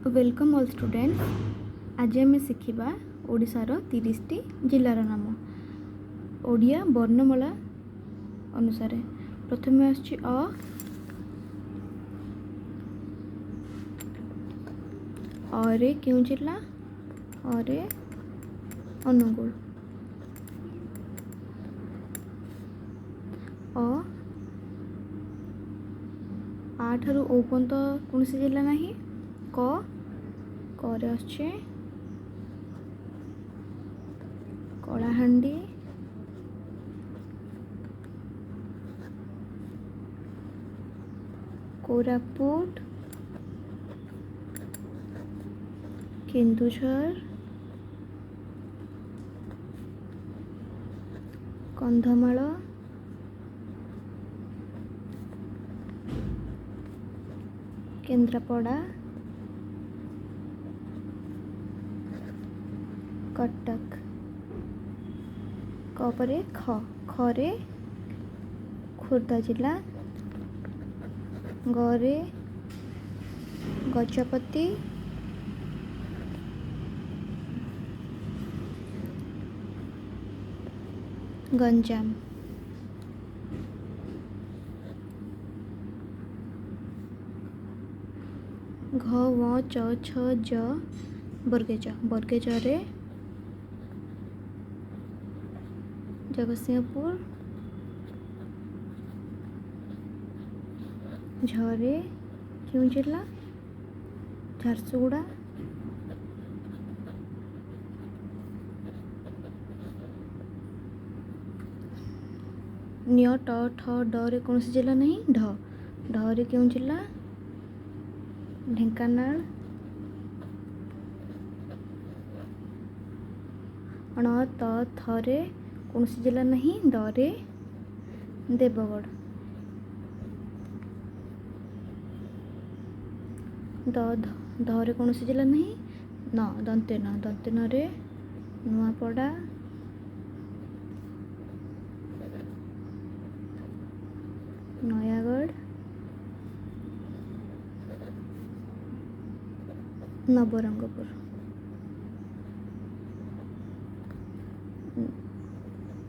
Welcome all students. आज आम शिखा ओडिशार 30टी जिलार नाम ओडिया वर्णमाला अनुसार। प्रथम आसछि अरे क्यों जिला? अरे अनुगुल। आठारु ओ पर्यंत कौन सी जिला नहीं। करे आसछि कलाहांडी, कोरापुट, केन्दुझर, कंधमाल, केन्द्रापड़ा, कटक। कपरे खरे खोर्धा जिला, गरे गजपति, गंजाम। घ व च छ ज बर्गेजरे जगतसिंहपुर, झरे क्यों जिला झारसुगुड़ा, न्य ट ठ ड कौन सी जिला नहीं। ढ क्यों जिला ढेंकानाल, अण त थरे कौन सी जिला नहीं। डरे देवगढ़। धरे कौन सी जिला नहीं। न दंते रे नुआपड़ा, नयागढ़, नवरंगपुर।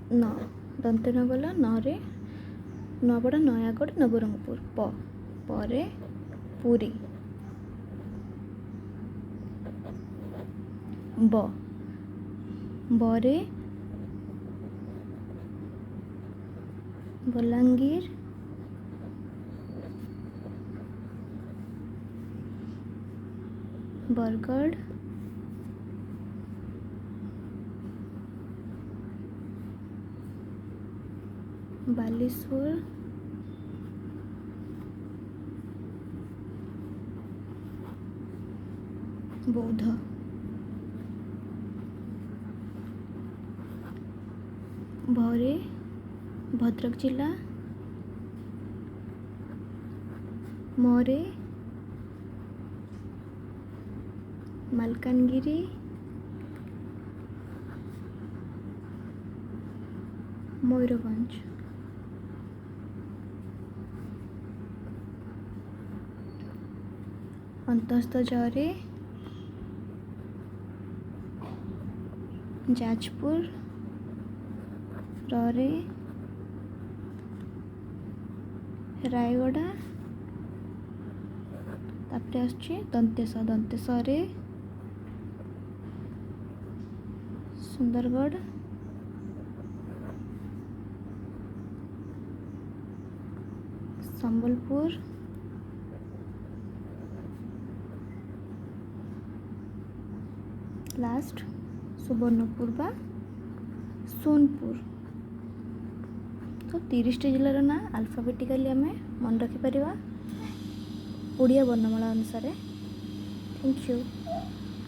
न दंते न बोला नरे नुआपड़ा, नयागढ़, नवरंगपुर। परे पुरी। बरे बलांगीर, बरगढ़, बालेश्वर, बौद्ध। भरे भद्रक जिला, मरे मालकानगिरी, मयूरभंज। अंतस्थ जरे जाजपुर, रे रायगड़ा। तापर आसछि दंतेश रे सुंदरगढ़, संबलपुर, लास्ट सुवर्णपुर बा सोनपुर। तो 30टी जिलार ना अल्फाबेटिकली आम मन रखिपर ओडिया वर्णमाला अनुसार। Thank you.